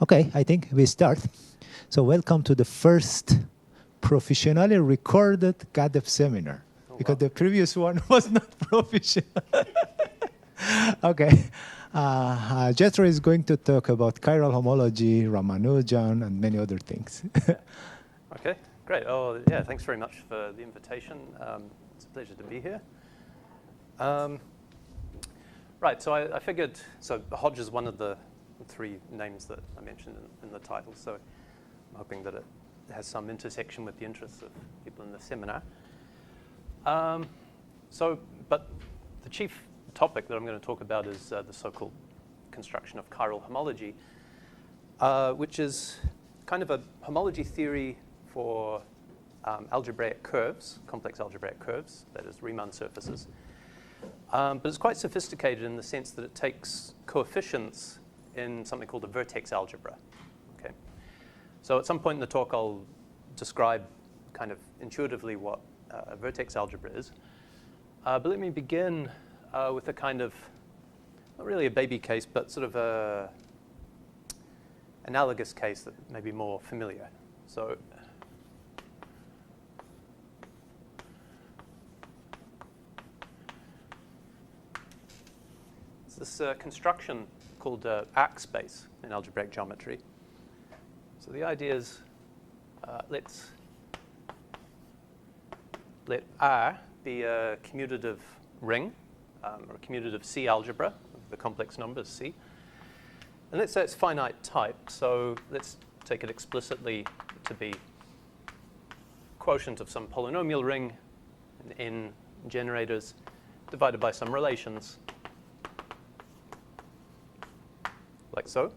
Okay, I think we start. So welcome to the first professionally recorded GADEF seminar, because the previous one was not professional. Okay. Jethro is going to talk about chiral homology, Ramanujan, and many other things. Okay, great. Oh, yeah, thanks very much for the invitation. It's a pleasure to be here. Right, so I figured, so Hodge is one of the three names that I mentioned in the title, so I'm hoping that it has some intersection with the interests of people in the seminar. But the chief topic that I'm going to talk about is the so-called construction of chiral homology, which is kind of a homology theory for algebraic curves, complex algebraic curves, that is Riemann surfaces. But it's quite sophisticated in the sense that it takes coefficients in something called a vertex algebra. Okay. So at some point in the talk, I'll describe kind of intuitively what a vertex algebra is. But let me begin with a kind of, not really a baby case, but sort of a analogous case that may be more familiar. So it's this construction called arc space in algebraic geometry. So the idea is let R be a commutative ring, or a commutative C algebra of the complex numbers C. And let's say it's finite type, so let's take it explicitly to be quotient of some polynomial ring in generators divided by some relations, like so.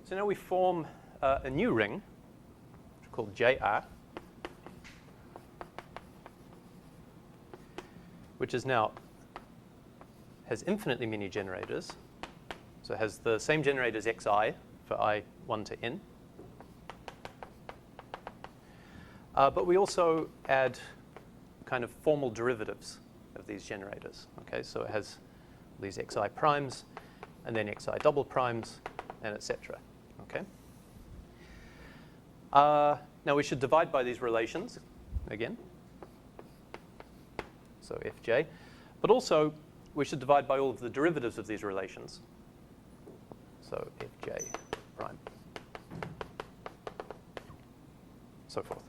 So now we form a new ring, called JR, which is now has infinitely many generators. So it has the same generators xi for I1 to n. But we also add kind of formal derivatives of these generators. Okay, so it has these xi primes, and then xi double primes, and etc. Okay. Now we should divide by these relations again. So fj, but also we should divide by all of the derivatives of these relations. So fj prime, so forth.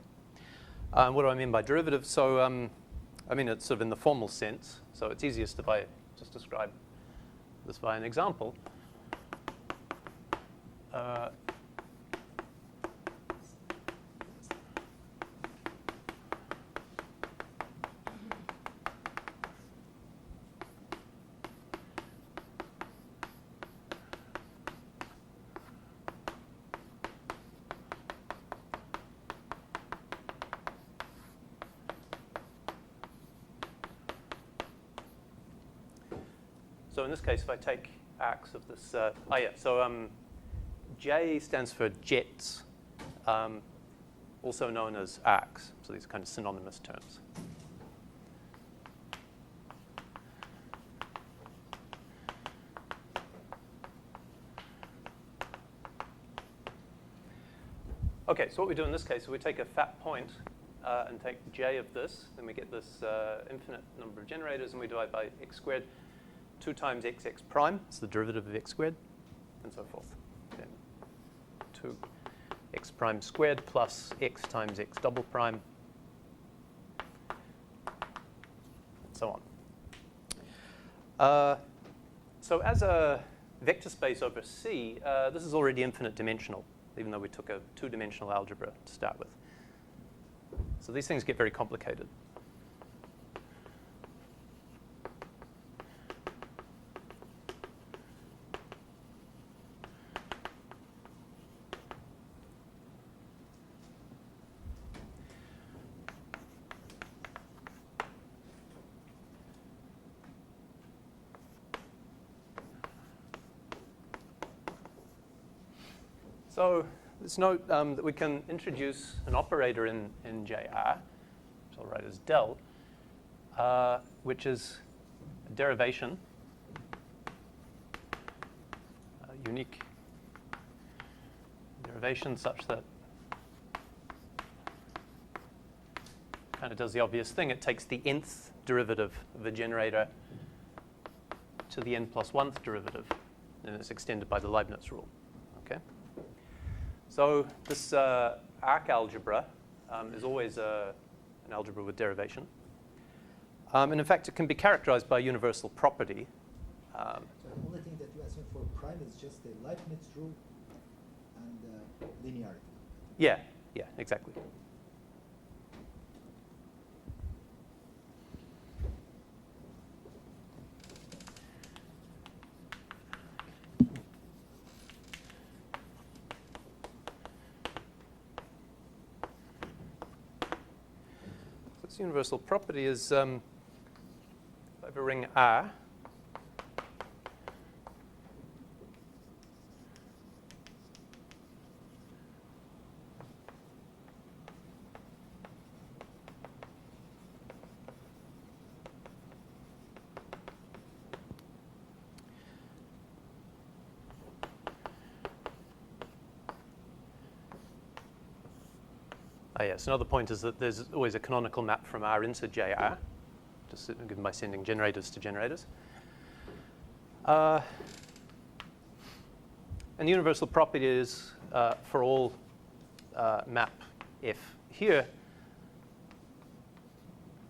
What do I mean by derivatives? So I mean it's sort of in the formal sense. So it's easiest if I just describe this by an example. So in this case, if I take arcs of this, J stands for jets, also known as arcs. So these are kind of synonymous terms. Okay, so what we do in this case is we take a fat point and take J of this, then we get this infinite number of generators, and we divide by x squared. 2 times xx prime, it's the derivative of x squared, and so forth. Then 2x prime squared plus x times x double prime, and so on. So as a vector space over C, this is already infinite dimensional, even though we took a 2-dimensional algebra to start with. So these things get very complicated. So let's note that we can introduce an operator in JR, which I'll write as del, which is a derivation, unique derivation such that kind of does the obvious thing. It takes the nth derivative of a generator to the n plus 1th derivative, and it's extended by the Leibniz rule. Okay. So this arc algebra is always an algebra with derivation. And in fact, it can be characterized by a universal property. So the only thing that you assume for prime is just the Leibniz rule and linearity. Yeah, exactly. This universal property is if I have a ring R, yes, another point is that there's always a canonical map from R into JR, just given by sending generators to generators. And the universal property is for all map F here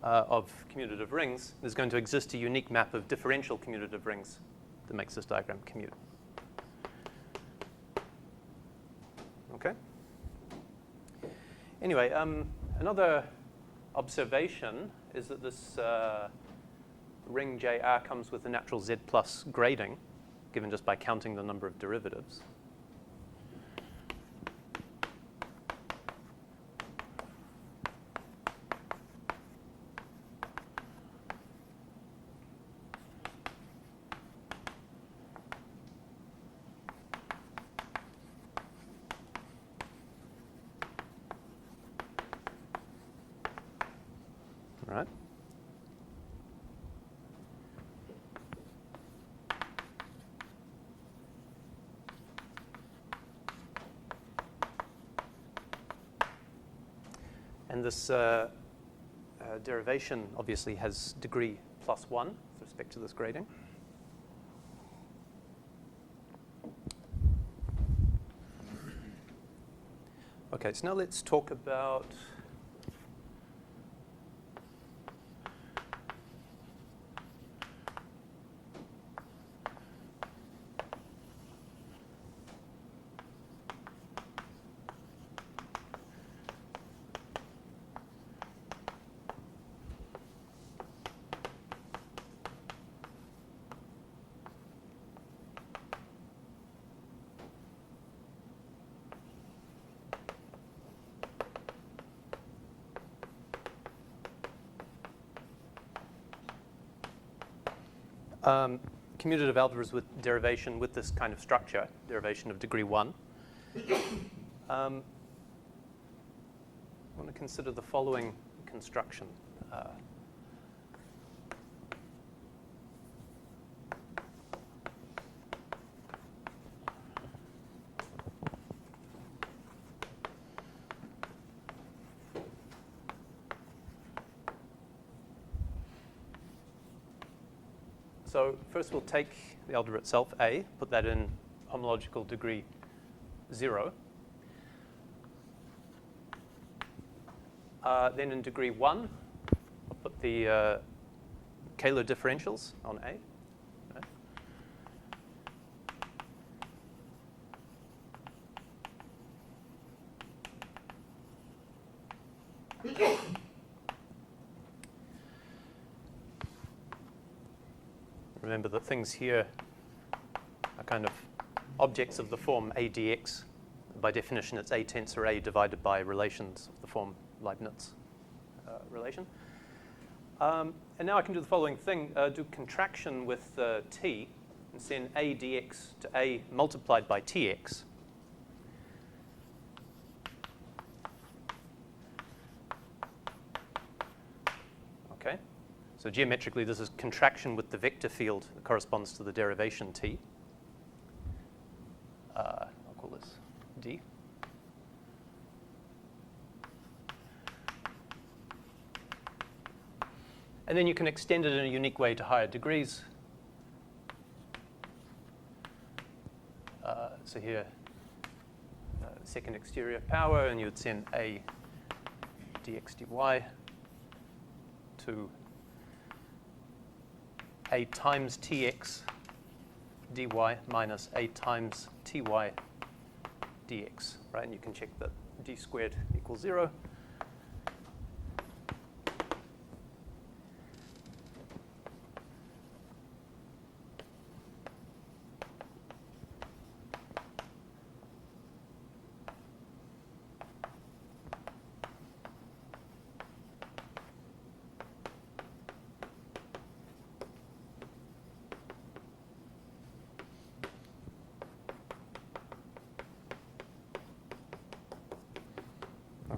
of commutative rings, there's going to exist a unique map of differential commutative rings that makes this diagram commute. Okay? Anyway, another observation is that this ring JR comes with a natural Z plus grading, given just by counting the number of derivatives. Right. And this derivation obviously has degree plus 1 with respect to this grading. Okay, so now let's talk about commutative algebras with derivation with this kind of structure, derivation of degree 1. I want to consider the following construction. So first we'll take the algebra itself, A, put that in homological degree 0. Then in degree 1, I'll put the Kähler differentials on A. Remember that things here are kind of objects of the form A dx. By definition, it's A tensor A divided by relations of the form Leibniz relation. And now I can do the following thing, do contraction with t and send A dx to A multiplied by tx. Okay. So geometrically, this is contraction with the vector field that corresponds to the derivation t. I'll call this d. And then you can extend it in a unique way to higher degrees. So here, second exterior power, and you would send a dx dy to a times tx dy minus a times ty dx, right? And you can check that d squared equals 0.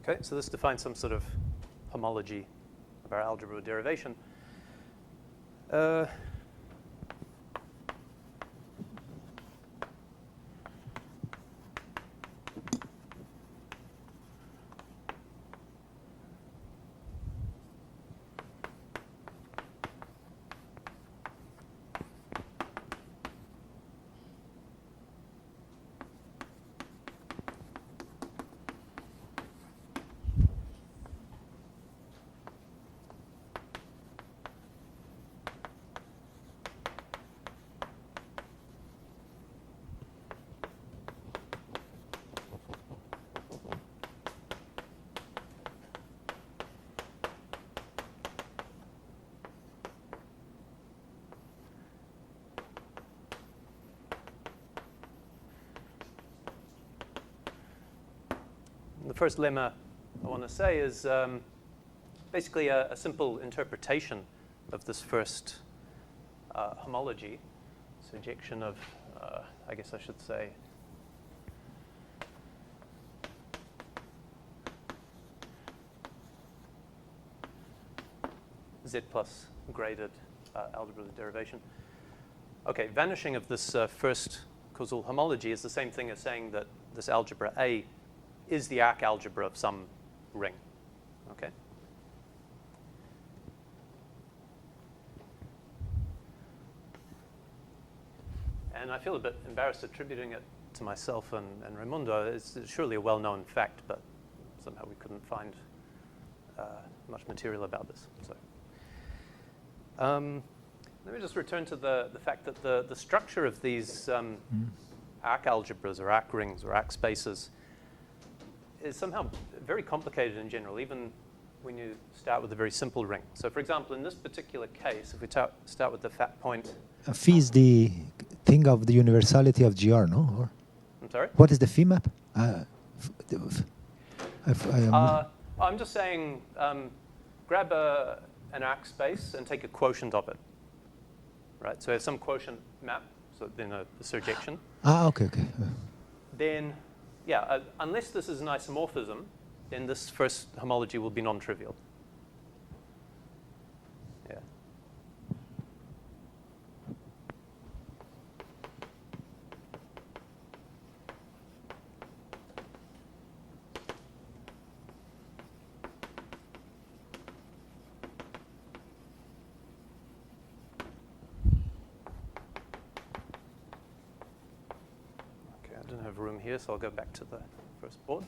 Okay, so this defines some sort of homology of our algebra derivation. The first lemma I want to say is basically a simple interpretation of this first homology, surjection of, I guess I should say, Z plus graded algebra derivation. Okay, vanishing of this first causal homology is the same thing as saying that this algebra A is the arc algebra of some ring. Okay. And I feel a bit embarrassed attributing it to myself and Raimundo. It's surely a well-known fact, but somehow we couldn't find much material about this. So let me just return to the fact that the structure of these arc algebras or arc rings or arc spaces is somehow very complicated in general, even when you start with a very simple ring. So for example, in this particular case, if we start with the fat point. Phi is the thing of the universality of GR, no? Or I'm sorry? what is the phi map? I'm just saying, grab an arc space and take a quotient of it, right? So some quotient map, so then a surjection. Okay. Then, yeah, unless this is an isomorphism, then this first homology will be non-trivial. Yeah. Okay, I don't have room here, so I'll go back to the first board.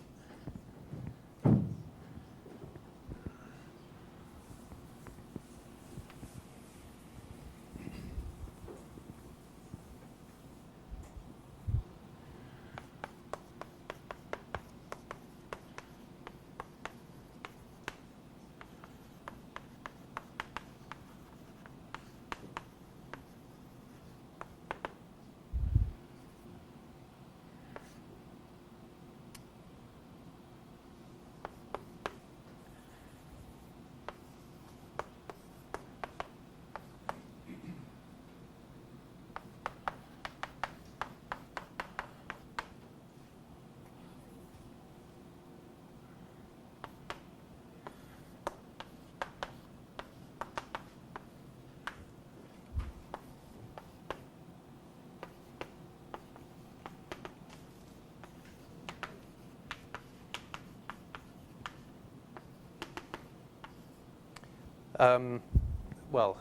well,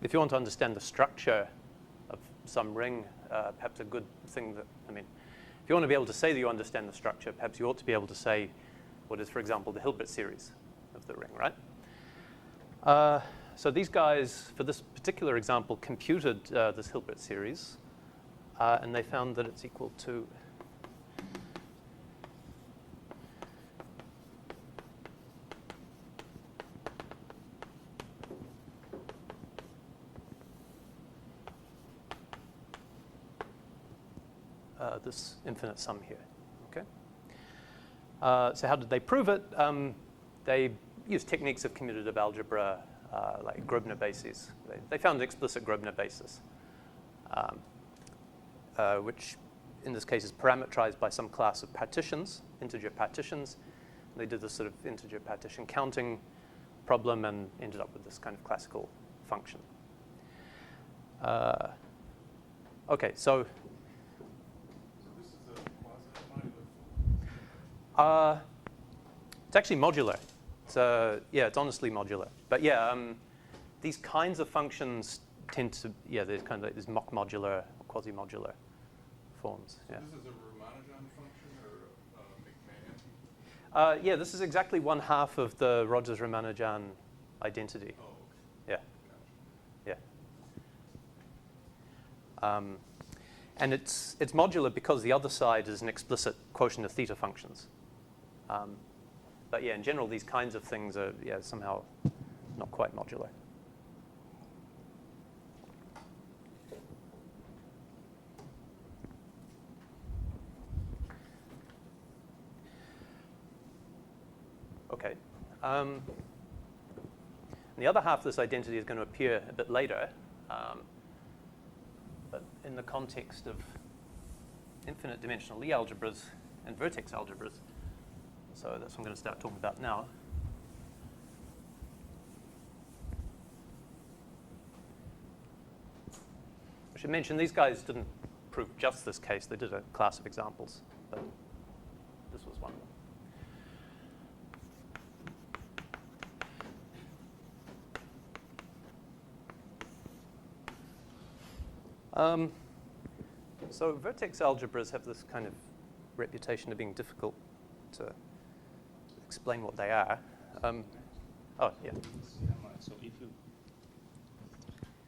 if you want to understand the structure of some ring, perhaps a good thing that, if you want to be able to say that you understand the structure, perhaps you ought to be able to say what is, for example, the Hilbert series of the ring, right? So these guys, for this particular example, computed this Hilbert series, and they found that it's equal to this infinite sum here. Okay. So how did they prove it? They used techniques of commutative algebra, like Grobner bases. They found an explicit Grobner basis, which in this case is parameterized by some class of partitions, integer partitions. They did this sort of integer partition counting problem and ended up with this kind of classical function. Okay, so this is a quasi-modular form. it's actually modular. It's honestly modular. But these kinds of functions tend to, they're kind of these mock modular, quasi-modular forms. So this is a Ramanujan function or McMahon? This is exactly 1/2 of the Rogers-Ramanujan identity. Oh, okay. Yeah. Gotcha. Yeah. And it's modular because the other side is an explicit quotient of theta functions. But in general, these kinds of things are somehow not quite modular. Okay. And the other half of this identity is going to appear a bit later, but in the context of infinite dimensional Lie algebras and vertex algebras. So that's what I'm going to start talking about now. I should mention these guys didn't prove just this case. They did a class of examples, but this was one of them. So vertex algebras have this kind of reputation of being difficult to explain what they are. So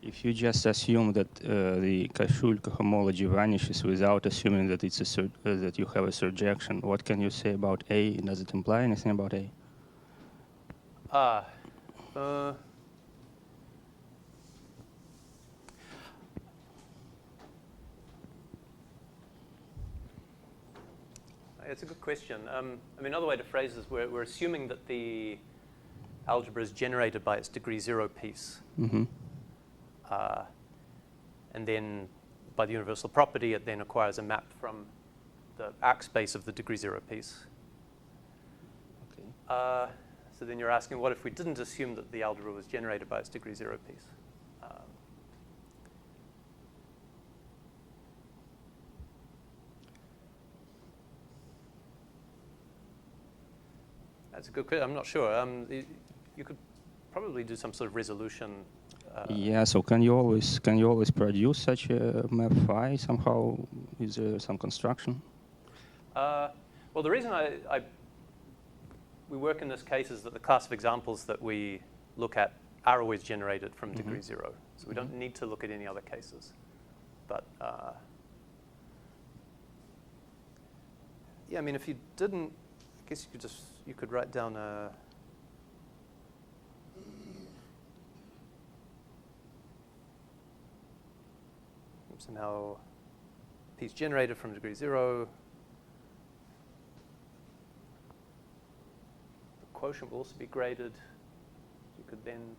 if you just assume that the Kashulka homology vanishes without assuming that it's that you have a surjection, what can you say about A? Does it imply anything about A? It's a good question. Another way to phrase this, we're assuming that the algebra is generated by its degree 0 piece. Mm-hmm. And then by the universal property, it then acquires a map from the arc space of the degree 0 piece. Okay. So then you're asking, what if we didn't assume that the algebra was generated by its degree 0 piece? That's a good question. I'm not sure. You could probably do some sort of resolution. So can you always produce such a map phi somehow? Is there some construction? Well, the reason we work in this case is that the class of examples that we look at are always generated from degree 0. So we don't need to look at any other cases. But if you didn't, I guess you could write down a somehow piece generated from degree 0. The quotient will also be graded. You could then.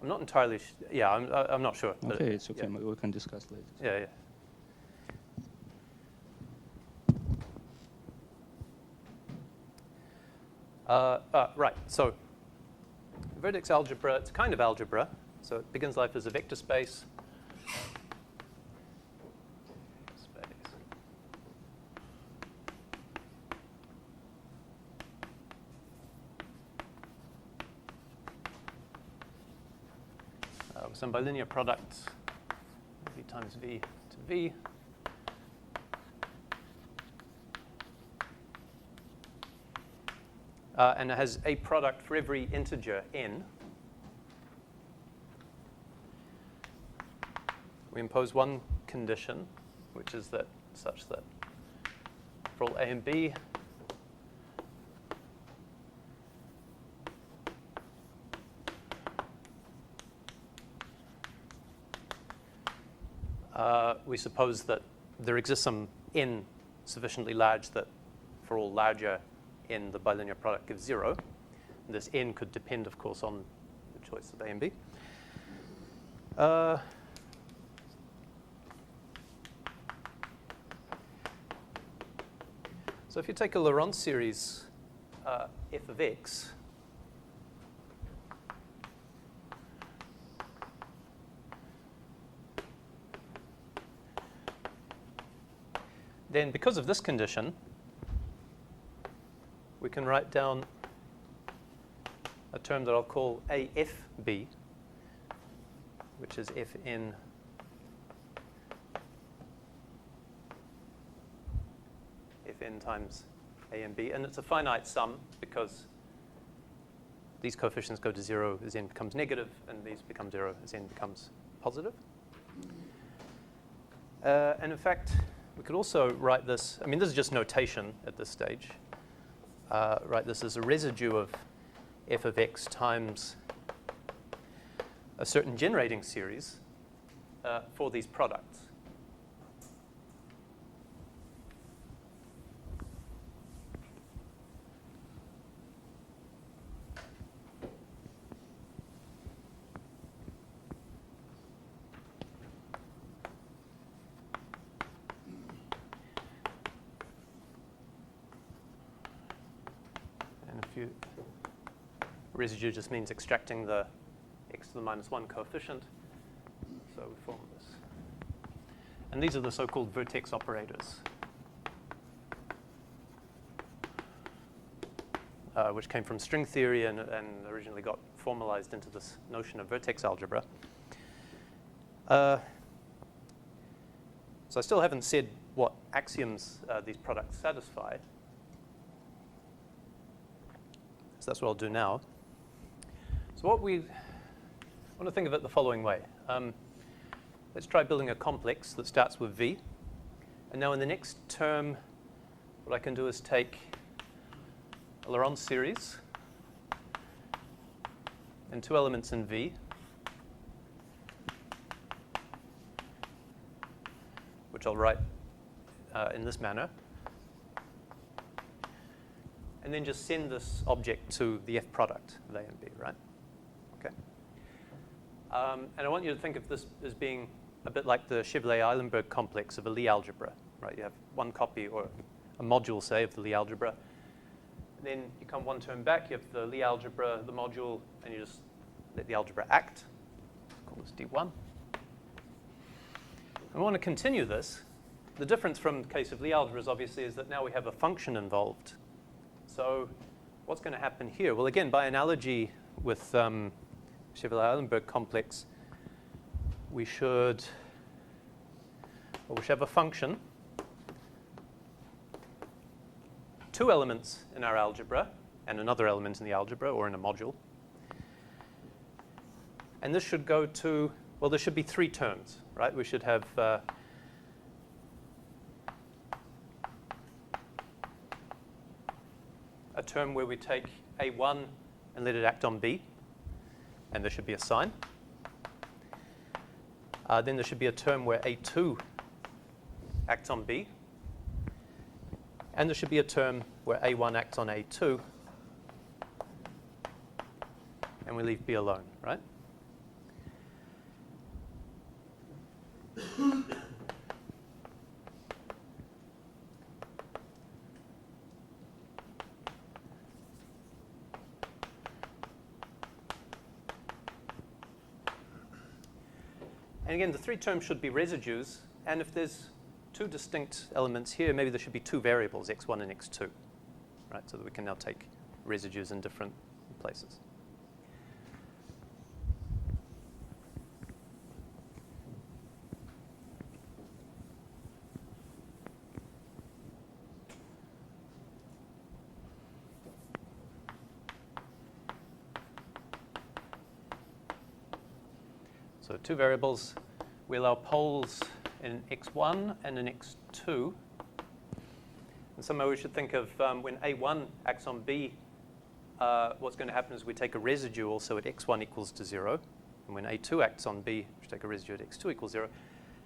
I'm not entirely. I'm not sure. Okay, it's okay. We can discuss later. Yeah. Right, so vertex algebra, it's a kind of algebra. So it begins life as a vector space. some bilinear product, v times v to v. And it has a product for every integer n. We impose one condition, which is that such that for all a and b, we suppose that there exists some n sufficiently large that for all larger n, the bilinear product gives 0. And this n could depend, of course, on the choice of a and b. So if you take a Laurent series f of x, then because of this condition, we can write down a term that I'll call AFB, which is Fn times a and b. And it's a finite sum because these coefficients go to 0 as n becomes negative, and these become 0 as n becomes positive. And in fact, we could also write this, I mean, this is just notation at this stage. Write this as a residue of f of x times a certain generating series for these products. Residue just means extracting the x to the minus 1 coefficient. So we form this. And these are the so-called vertex operators, which came from string theory and originally got formalized into this notion of vertex algebra. So I still haven't said what axioms these products satisfy. So that's what I'll do now. So what we want to think of it the following way. Let's try building a complex that starts with V. And now in the next term, what I can do is take a Laurent series and two elements in V, which I'll write in this manner. And then just send this object to the F product of A and B, right? Okay. And I want you to think of this as being a bit like the Chevalley-Eilenberg complex of a Lie algebra, right? You have one copy or a module, say, of the Lie algebra. And then you come one term back, you have the Lie algebra, the module, and you just let the algebra act. Let's call this D1. And we want to continue this. The difference from the case of Lie algebras, obviously, is that now we have a function involved. So what's going to happen here? Well, again, by analogy with Chevalley-Eilenberg complex, we should have a function, two elements in our algebra, and another element in the algebra or in a module. And this should go to, well, there should be three terms, right? We should have a term where we take A1 and let it act on B, and there should be a sign. Then there should be a term where A2 acts on B, and there should be a term where A1 acts on A2, and we leave B alone, right? And again, the three terms should be residues. And if there's two distinct elements here, maybe there should be two variables, x1 and x2, right? So that we can now take residues in different places. So two variables. We allow poles in x1 and in x2. And somehow we should think of when A1 acts on B, what's going to happen is we take a residue also at x1 equals to 0. And when A2 acts on B, we should take a residue at x2 equals 0.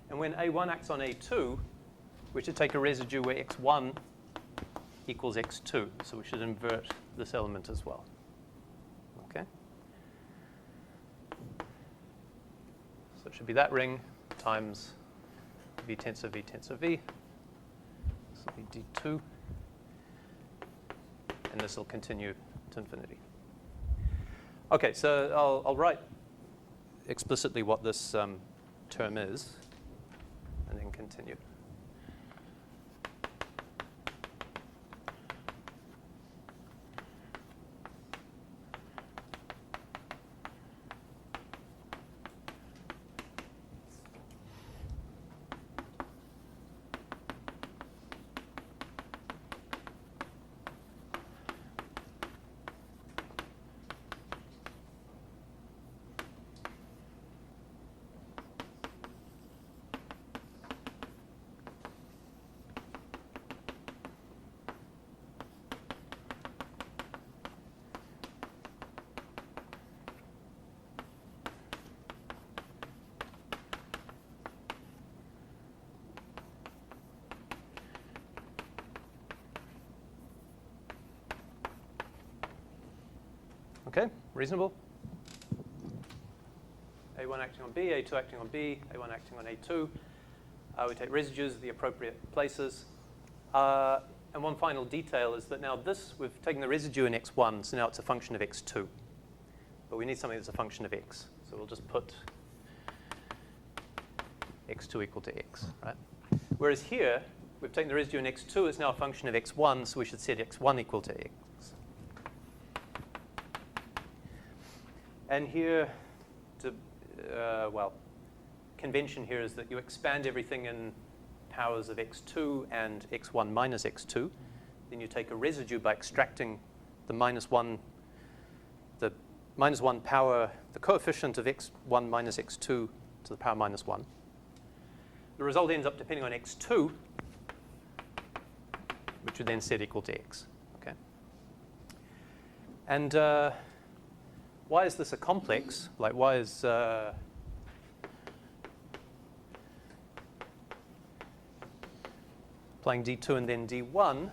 And when A1 acts on A2, we should take a residue where x1 equals x2. So we should invert this element as well. Okay? So it should be that ring times V tensor V tensor V. This will be D2. And this will continue to infinity. Okay, so I'll write explicitly what this term is, and then continue. Okay, reasonable? A1 acting on B, A2 acting on B, A1 acting on A2. We take residues at the appropriate places. And one final detail is that now we've taken the residue in x1, so now it's a function of x2. But we need something that's a function of x. So we'll just put x2 equal to x, right? Whereas here, we've taken the residue in x2, it's now a function of x1, so we should set x1 equal to x. And here, convention here is that you expand everything in powers of x2 and x1 minus x2. Then you take a residue by extracting the minus 1 power, the coefficient of x1 minus x2 to the power minus 1. The result ends up depending on x2, which would then set equal to x. Okay. And why is this a complex? Like, why is applying D2 and then D1?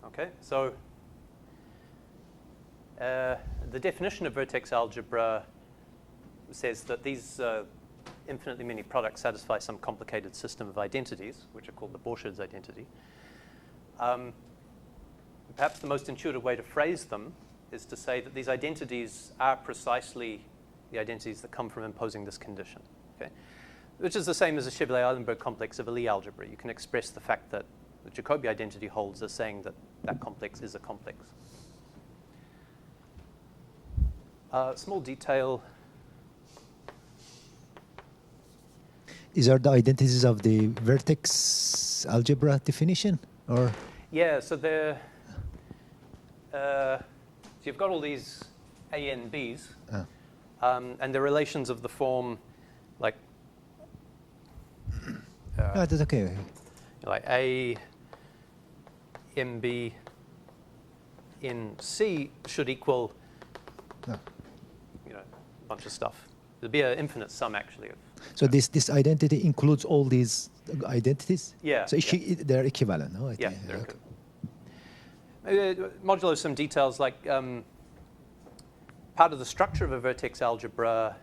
Okay, so the definition of vertex algebra says that these infinitely many products satisfy some complicated system of identities, which are called the Borcherds identity. Perhaps the most intuitive way to phrase them is to say that these identities are precisely the identities that come from imposing this condition, okay? Which is the same as the Chevalley-Eilenberg complex of a Lie algebra. You can express the fact that the Jacobi identity holds as saying that that complex is a complex. Small detail. These are the identities of the vertex algebra definition, or? Yeah, so they're, so you've got all these A and B's, and they're relations of the form like, No, that's okay. like A, MB in C should equal, No. a bunch of stuff. There'll be an infinite sum, actually. So this identity includes all these identities? Yeah. So they're equivalent, no? Yeah, Okay. they're modulo some details like part of the structure of a vertex algebra,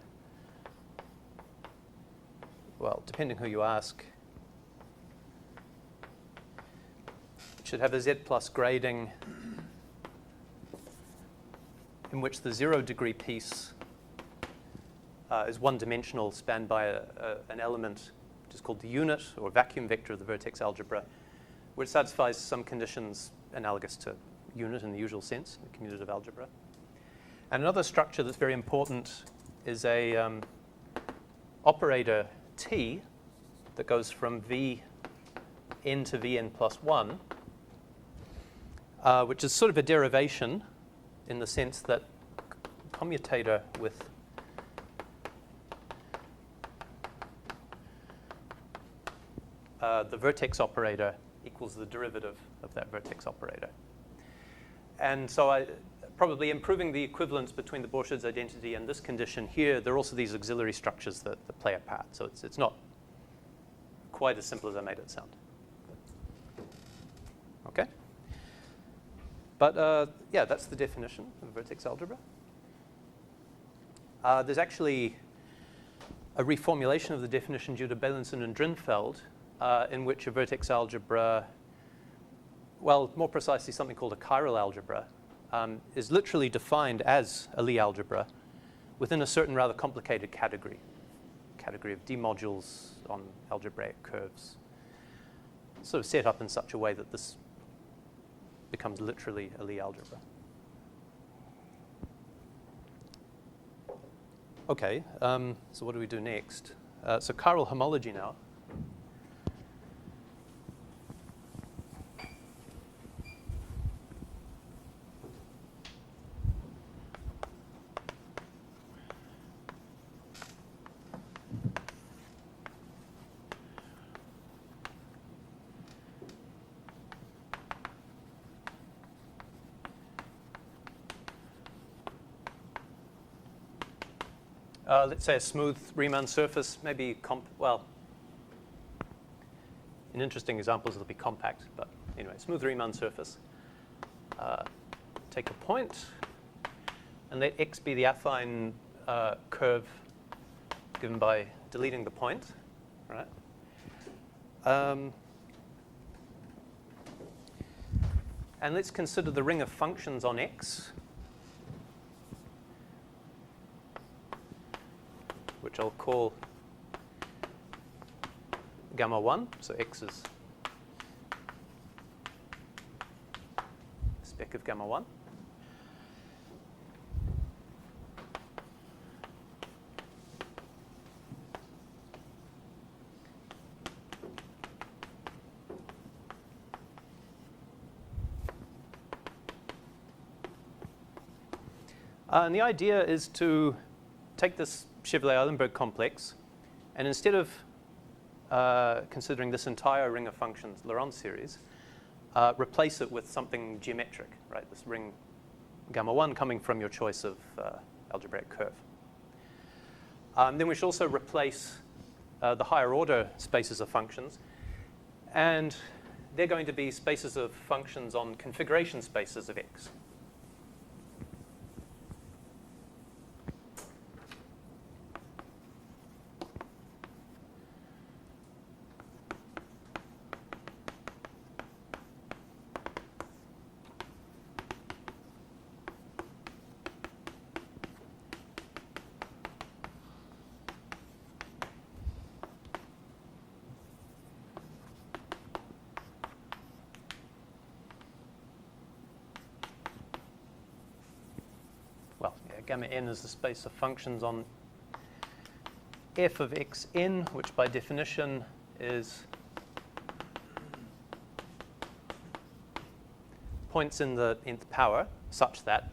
well, depending who you ask, it should have a Z plus grading in which the 0 degree piece is one-dimensional, spanned by an element which is called the unit or vacuum vector of the vertex algebra, which satisfies some conditions analogous to unit in the usual sense, the commutative algebra. And another structure that's very important is a operator T that goes from Vn to Vn plus 1, which is sort of a derivation in the sense that commutator with the vertex operator equals the derivative of that vertex operator. And so probably improving the equivalence between the Borcherds identity and this condition here, there are also these auxiliary structures that play a part. So it's not quite as simple as I made it sound. Okay? But yeah, that's the definition of vertex algebra. There's actually a reformulation of the definition due to Beilinson and Drinfeld, in which a vertex algebra, well, more precisely something called a chiral algebra, is literally defined as a Lie algebra within a certain rather complicated category of D modules on algebraic curves, sort of set up in such a way that this becomes literally a Lie algebra. Okay, so what do we do next? So chiral homology now. Let's say a smooth Riemann surface, maybe, well, in interesting examples it'll be compact, but anyway, smooth Riemann surface. Take a point, and let x be the affine curve given by deleting the point, right? And let's consider the ring of functions on x, which I'll call gamma 1. So x is spec of gamma 1. And the idea is to take this Chevalley-Eilenberg complex, and instead of considering this entire ring of functions Laurent series, replace it with something geometric, right? This ring gamma 1 coming from your choice of algebraic curve. Then we should also replace the higher order spaces of functions, and they're going to be spaces of functions on configuration spaces of x. Gamma n is the space of functions on f of xn, which by definition is points in the nth power such that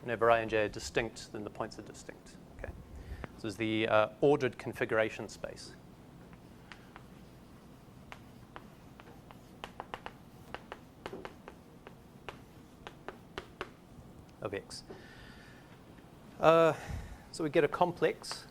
whenever I and j are distinct, then the points are distinct. Okay, so this is the ordered configuration space. Of x. So we get a complex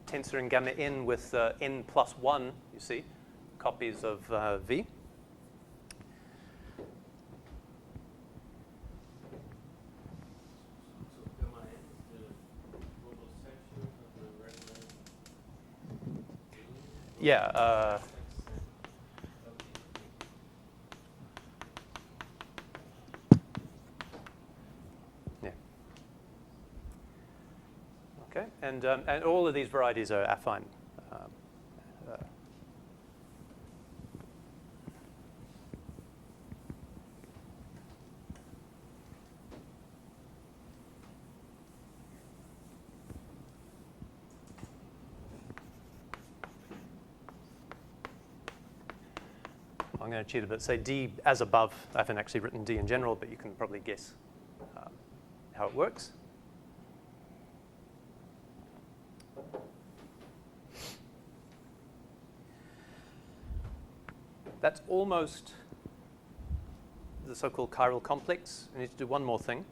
tensor in gamma n with n plus 1, you see, copies of V. Yeah. Yeah. Okay, and all of these varieties are affine. I'm going to cheat a bit. Say D as above. I haven't actually written D in general, but you can probably guess how it works. That's almost the so-called chiral complex. I need to do one more thing.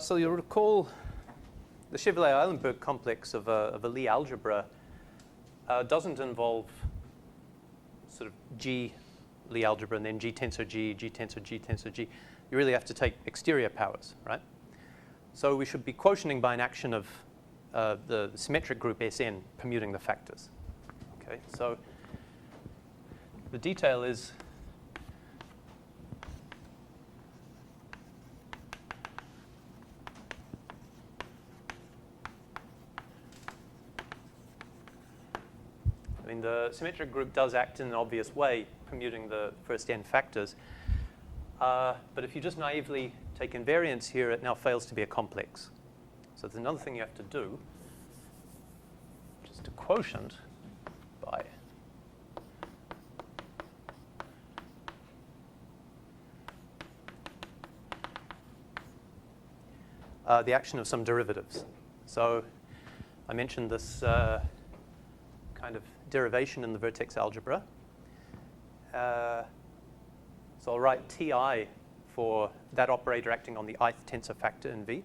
So you'll recall the Chevalley-Eilenberg complex of a Lie algebra doesn't involve sort of G Lie algebra and then G tensor G, G tensor G, tensor G. You really have to take exterior powers, right? So we should be quotienting by an action of the symmetric group Sn permuting the factors. Okay, so the detail is the symmetric group does act in an obvious way, permuting the first n factors. But if you just naively take invariance here, it now fails to be a complex. So there's another thing you have to do, which is to quotient by the action of some derivatives. So I mentioned this kind of derivation in the vertex algebra. So I'll write Ti for that operator acting on the ith tensor factor in V.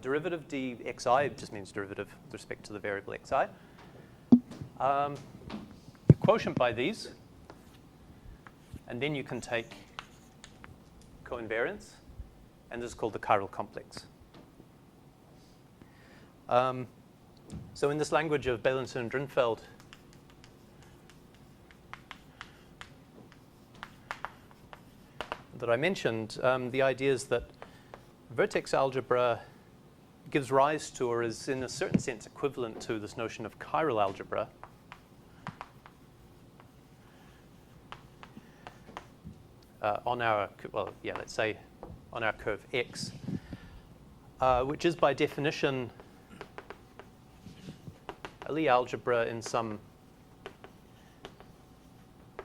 Derivative dxi just means derivative with respect to the variable xi. You quotient by these, and then you can take coinvariance, and this is called the chiral complex. So in this language of Beilinson and Drinfeld, that I mentioned, the idea is that vertex algebra gives rise to, or is in a certain sense equivalent to, this notion of chiral algebra. On our, well, yeah, let's say on our curve x, which is by definition a Lie algebra in some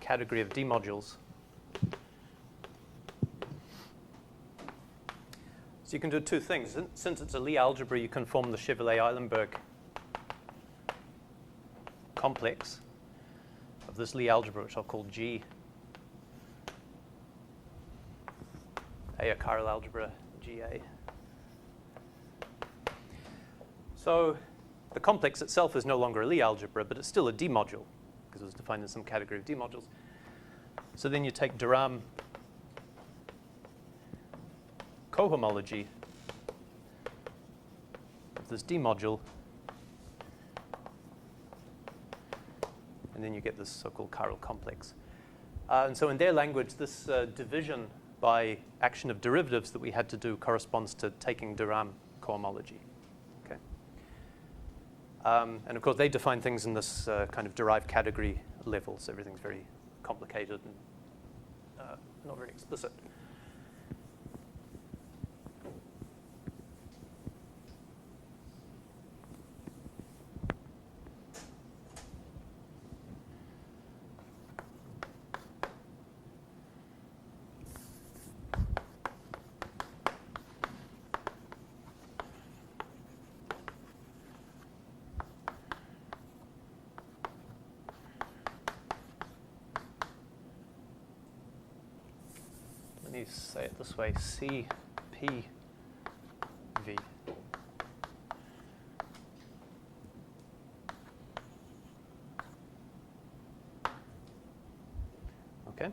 category of D modules. So you can do two things. Since it's a Lie algebra, you can form the Chevalley-Eilenberg complex of this Lie algebra, which I'll call G. A chiral algebra, GA. So the complex itself is no longer a Lie algebra, but it's still a D module, because it was defined in some category of D modules. So then you take de Rham cohomology of this D module, and then you get this so-called chiral complex. And so in their language, this division by action of derivatives that we had to do corresponds to taking de Rham cohomology. Okay. And of course, they define things in this kind of derived category level, so everything's very complicated and not very explicit. Let me say it this way, CPV. Okay.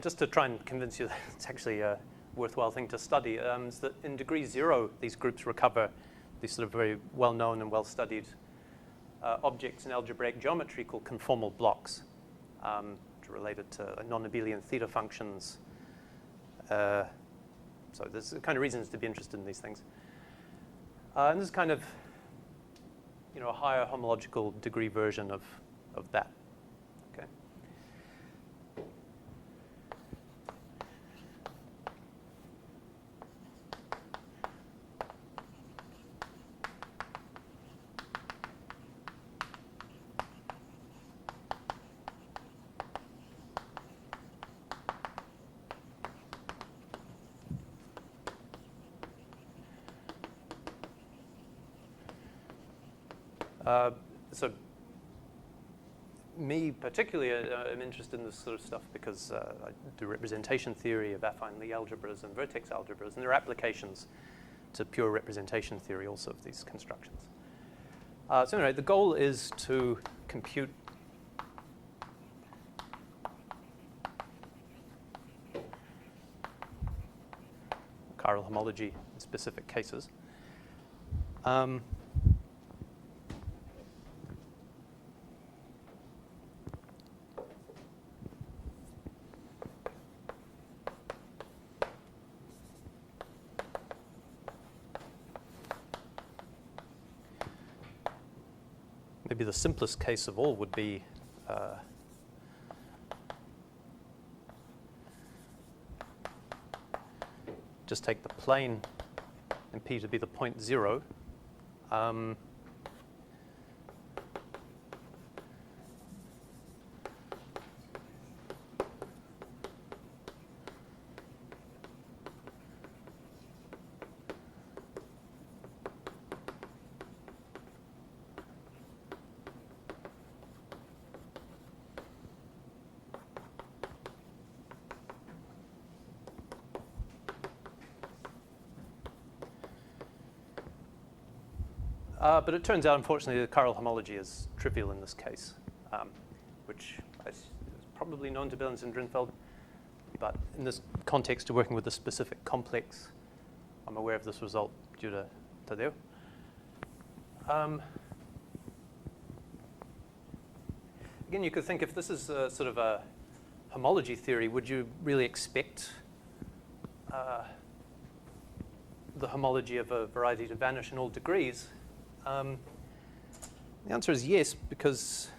Just to try and convince you that it's actually a worthwhile thing to study, is that in degree 0, these groups recover these sort of very well-known and well-studied objects in algebraic geometry called conformal blocks, which are related to non-abelian theta functions. So there's kind of reasons to be interested in these things. And this is kind of, a higher homological degree version of that. Okay. So me particularly, I'm interested in this sort of stuff because I do representation theory of affine Lie algebras and vertex algebras, and there are applications to pure representation theory also of these constructions. So anyway, the goal is to compute chiral homology in specific cases. Maybe the simplest case of all would be just take the plane and P to be the point 0. But it turns out, unfortunately, the chiral homology is trivial in this case, which is probably known to Billings and Drinfeld. But in this context of working with a specific complex, I'm aware of this result due to Tadeo. Again, you could think if this is a sort of a homology theory, would you really expect the homology of a variety to vanish in all degrees? The answer is yes, because,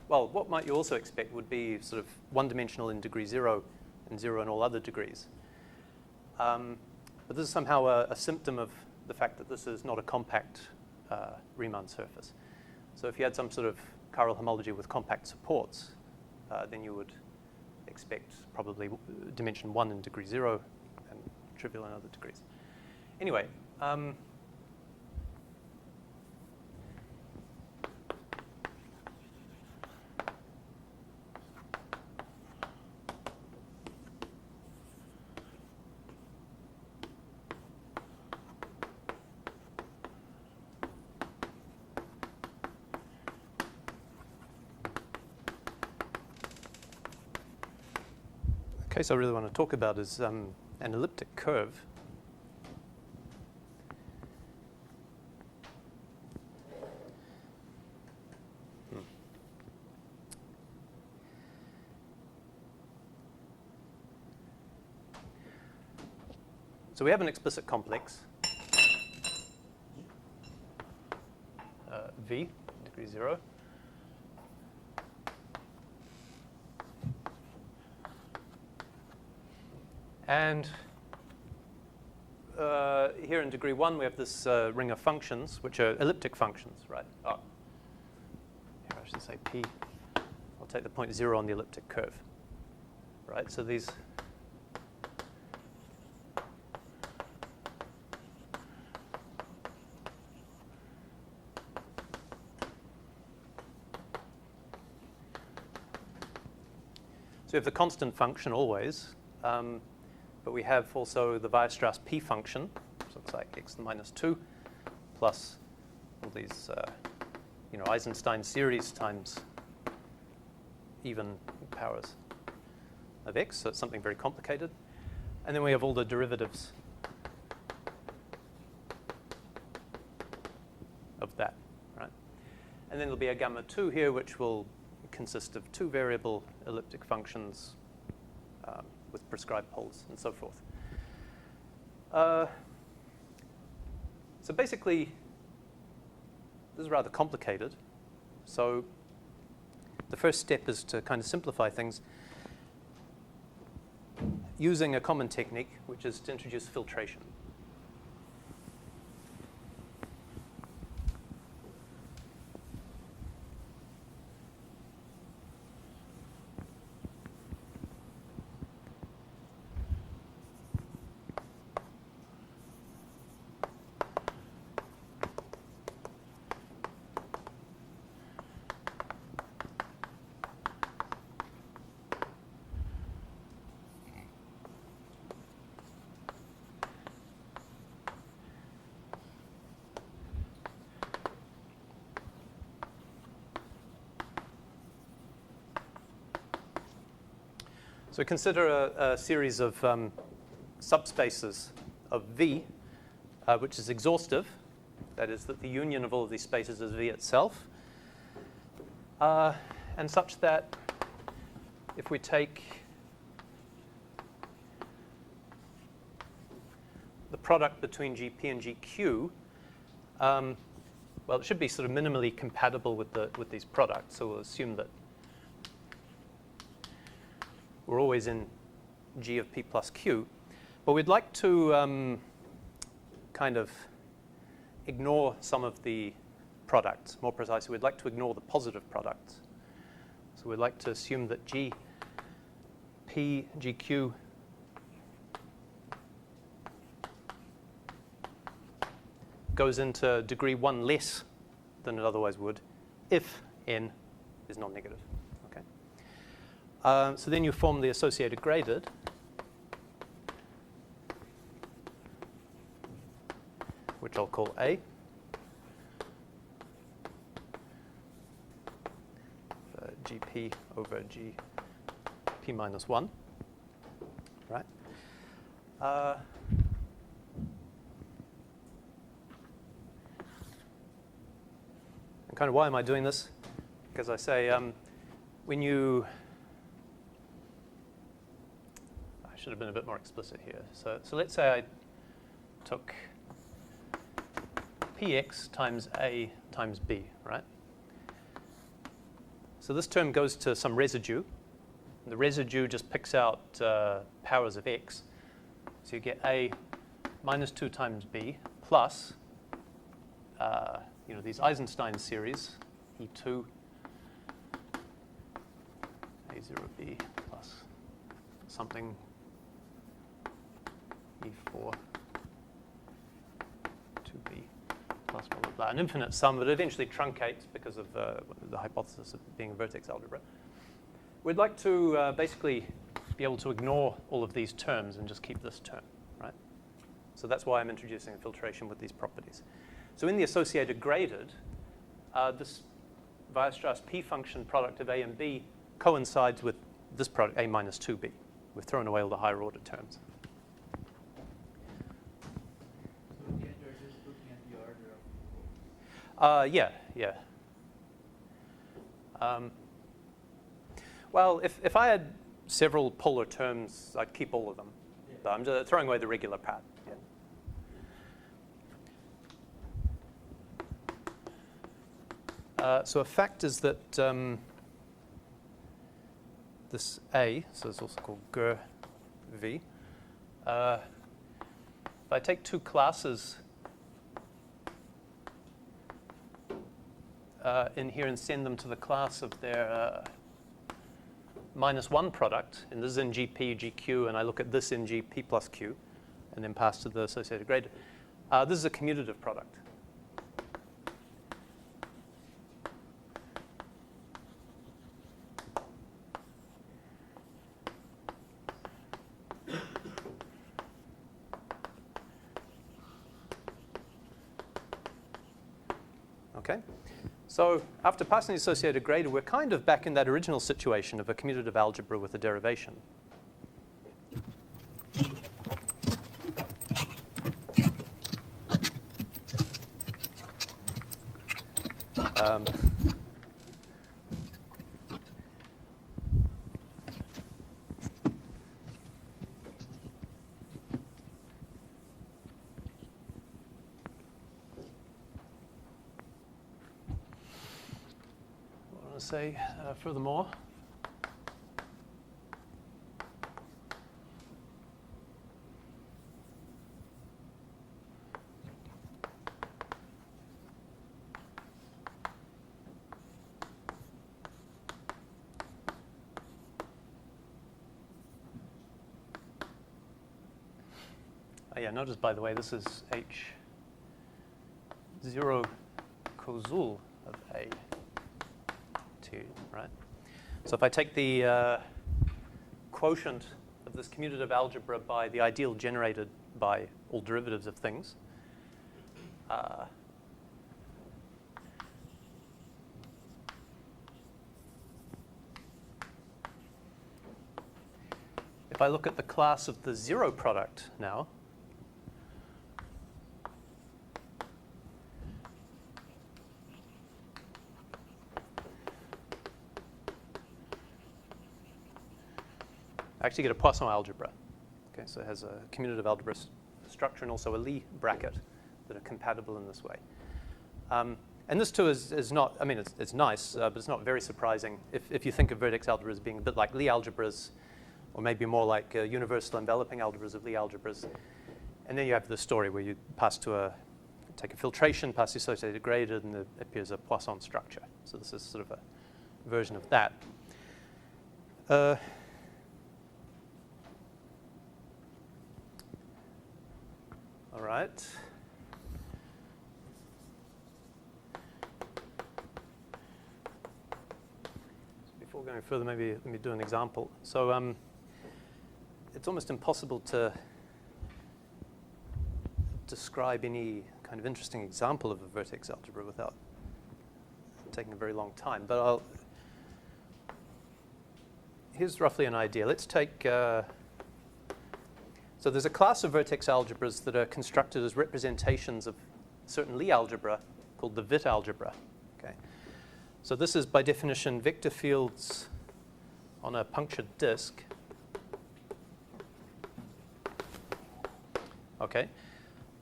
well, what might you also expect would be sort of one-dimensional in degree 0 and 0 in all other degrees. But this is somehow a symptom of the fact that this is not a compact Riemann surface. So if you had some sort of chiral homology with compact supports, then you would expect probably dimension 1 in degree 0 and trivial in other degrees. Anyway, the case I really want to talk about is an elliptic curve. So we have an explicit complex, V, degree 0. And here in degree 1, we have this ring of functions, which are elliptic functions, right? Oh, here I should say P. I'll take the point 0 on the elliptic curve, right? So these we have the constant function always, but we have also the Weierstrass P function, so it's like x minus 2 plus all these Eisenstein series times even powers of x, so it's something very complicated. And then we have all the derivatives of that, right? And then there'll be a gamma 2 here, which will consist of 2 variable elliptic functions with prescribed poles and so forth. So basically, this is rather complicated. So the first step is to kind of simplify things using a common technique, which is to introduce filtration. So consider a series of subspaces of V, which is exhaustive. That is, that the union of all of these spaces is V itself. And such that if we take the product between GP and GQ, well, it should be sort of minimally compatible with these products. So we'll assume that we're always in G of P plus Q. But we'd like to kind of ignore some of the products. More precisely, we'd like to ignore the positive products. So we'd like to assume that G, P, GQ goes into degree 1 less than it otherwise would if N is non-negative. So then you form the associated graded. Which I'll call A. GP over GP minus 1. Right? And kind of why am I doing this? Because I say when you should have been a bit more explicit here. So let's say I took px times a times b, right? So this term goes to some residue. The residue just picks out powers of x. So you get a minus 2 times b plus these Eisenstein series, E2, A0b plus something E4, 2b plus blah, blah, blah. An infinite sum that eventually truncates because of the hypothesis of being a vertex algebra. We'd like to basically be able to ignore all of these terms and just keep this term, right? So that's why I'm introducing a filtration with these properties. So in the associated graded, this Weierstrass P function product of A and B coincides with this product, A minus 2b. We've thrown away all the higher order terms. Yeah. Well, if I had several polar terms, I'd keep all of them. Yeah. But I'm just throwing away the regular part. Yeah. So a fact is that this A, so it's also called GER V, if I take two classes in here and send them to the class of their minus 1 product, and this is in GP, GQ, and I look at this in GP plus Q, and then pass to the associated grade. This is a commutative product. Okay. So after passing the associated grader, we're kind of back in that original situation of a commutative algebra with a derivation. What I want to say furthermore. Yeah, notice, by the way, this is H0 cosul of A2, right? So if I take the quotient of this commutative algebra by the ideal generated by all derivatives of things, if I look at the class of the zero product now, I actually get a Poisson algebra. Okay, so it has a commutative algebra structure and also a Lie bracket that are compatible in this way. And this too is not, I mean, it's nice, but it's not very surprising if you think of vertex algebra as being a bit like Lie algebras, or maybe more like universal enveloping algebras of Lie algebras. And then you have the story where you take a filtration, pass the associated graded, and there appears a Poisson structure. So this is sort of a version of that. All right. Before going further, maybe let me do an example. So it's almost impossible to describe any kind of interesting example of a vertex algebra without taking a very long time. But here's roughly an idea. Let's take so there's a class of vertex algebras that are constructed as representations of certain Lie algebra called the Witt algebra. Okay. So this is by definition vector fields on a punctured disk. Okay.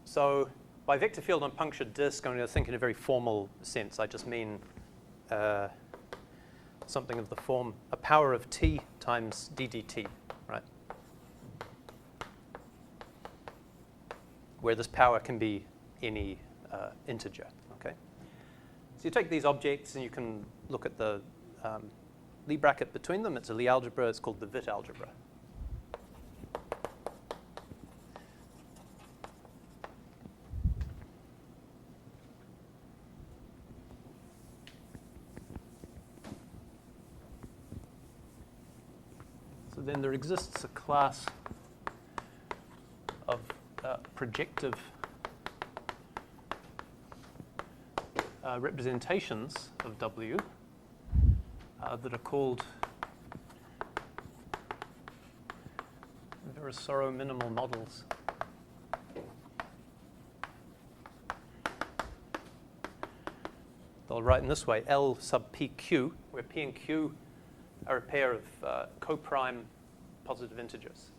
So by vector field on punctured disk, I'm going to think in a very formal sense. I just mean something of the form a power of t times d dt, right? Where this power can be any integer, okay? So you take these objects and you can look at the Lie bracket between them. It's a Lie algebra. It's called the Witt algebra. So then there exists a class of projective representations of W that are called Virasoro minimal models. They'll write in this way, L sub PQ, where P and Q are a pair of coprime positive integers.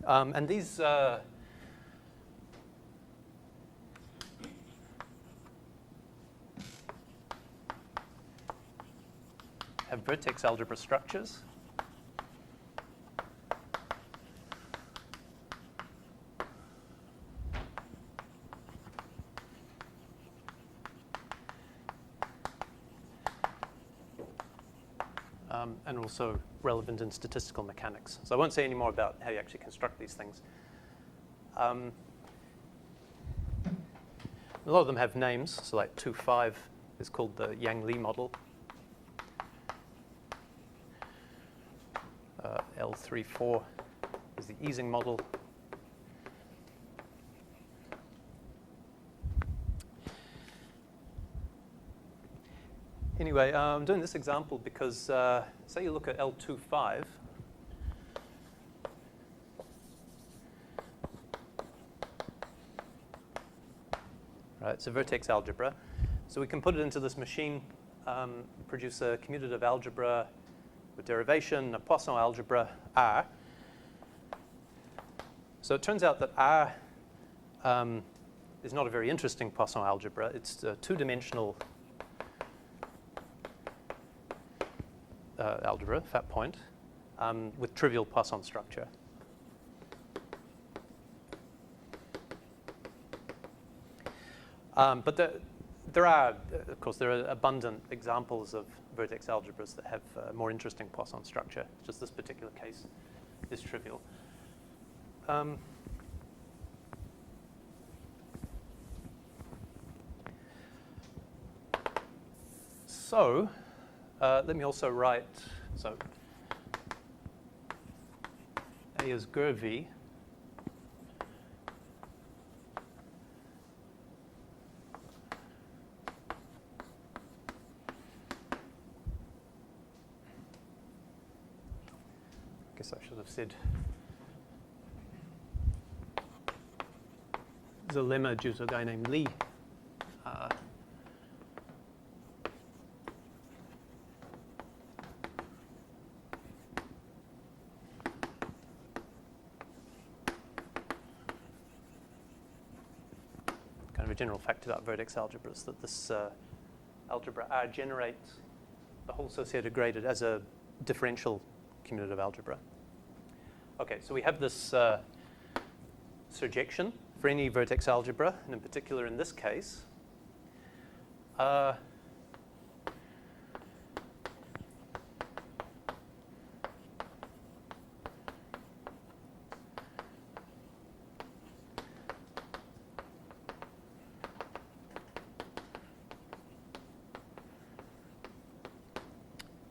And these have vertex algebra structures. And also relevant in statistical mechanics. So I won't say any more about how you actually construct these things. A lot of them have names. So like 2.5 is called the Yang-Lie model. 3, 4 is the Ising model. Anyway, I'm doing this example because say you look at L25. Right, it's a vertex algebra. So we can put it into this machine, produce a commutative algebra with derivation, a Poisson algebra, R. So it turns out that R is not a very interesting Poisson algebra. It's a two-dimensional algebra, fat point, with trivial Poisson structure. But there are, of course, there are abundant examples of vertex algebras that have more interesting Poisson structure. Just this particular case is trivial. So let me also write, so A is Gur V. I guess I should have said the lemma due to a guy named Lee. Kind of a general fact about vertex algebras that this algebra R generates the whole associated graded as a differential commutative algebra. Okay, so we have this surjection for any vertex algebra, and in particular in this case,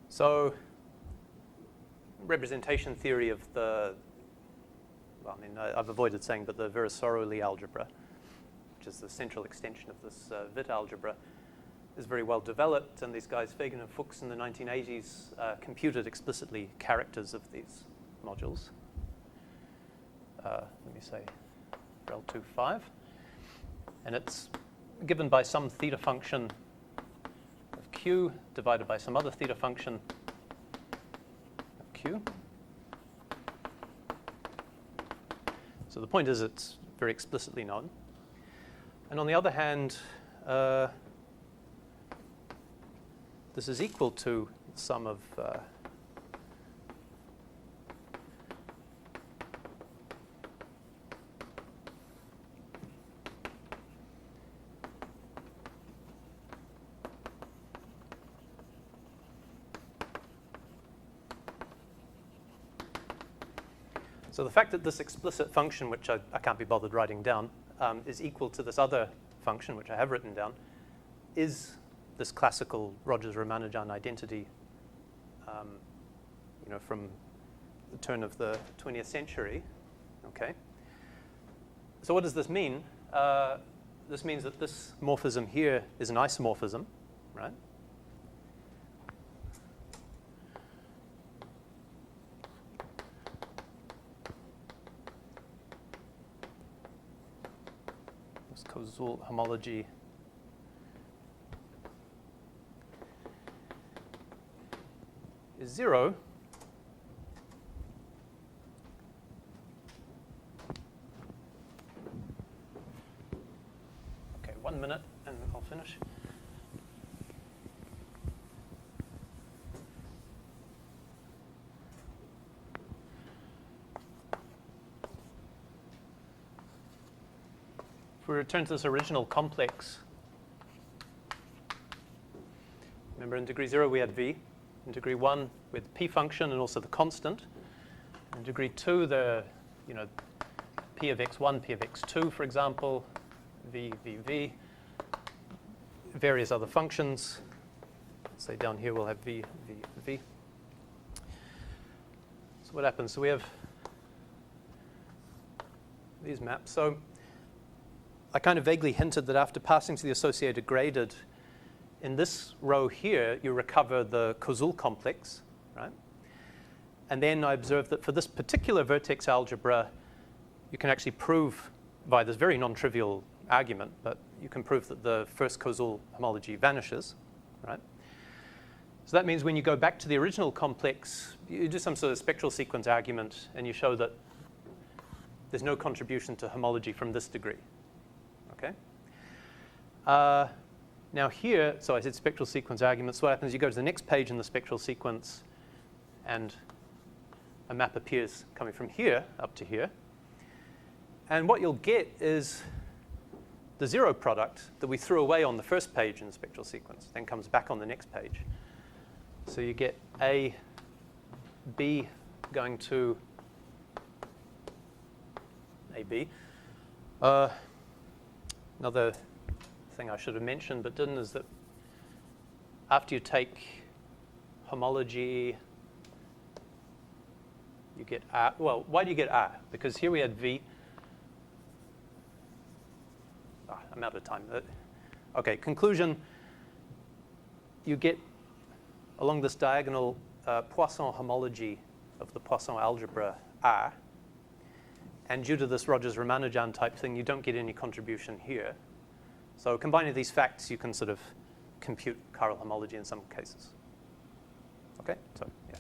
so representation theory of the, well, I mean, I've avoided saying, but the Virasoro-Lie algebra, which is the central extension of this Witt algebra, is very well developed. And these guys, Fagan and Fuchs, in the 1980s, computed explicitly characters of these modules. Let me say L25. And it's given by some theta function of Q divided by some other theta function of Q. So the point is it's very explicitly known. And on the other hand, this is equal to the sum of so the fact that this explicit function, which I can't be bothered writing down, is equal to this other function, which I have written down, is this classical Rogers-Ramanujan identity, from the turn of the 20th century. Okay. So what does this mean? This means that this morphism here is an isomorphism, right? Causal homology is 0 . Okay, 1 minute and I'll finish. If we return to this original complex, remember in degree 0 we had V, in degree 1 we had the P function and also the constant. In degree 2, the P of x1, P of x2, for example, V, V, V, various other functions. Say down here we'll have V, V, V. So what happens? So we have these maps. So I kind of vaguely hinted that after passing to the associated graded, in this row here, you recover the Koszul complex, right? And then I observed that for this particular vertex algebra, you can actually prove by this very non-trivial argument, but you can prove that the first Koszul homology vanishes, right? So that means when you go back to the original complex, you do some sort of spectral sequence argument, and you show that there's no contribution to homology from this degree, okay? Now here, so I said spectral sequence arguments. So what happens, you go to the next page in the spectral sequence, and a map appears coming from here up to here. And what you'll get is the zero product that we threw away on the first page in the spectral sequence, then comes back on the next page. So you get A, B going to AB. Another thing I should have mentioned but didn't is that after you take homology, you get R. Well, why do you get R? Because here we had V. I'm out of time. Okay, conclusion. You get, along this diagonal, Poisson homology of the Poisson algebra R. And due to this Rogers-Ramanujan type thing, you don't get any contribution here. So combining these facts, you can sort of compute chiral homology in some cases. Okay, so yeah.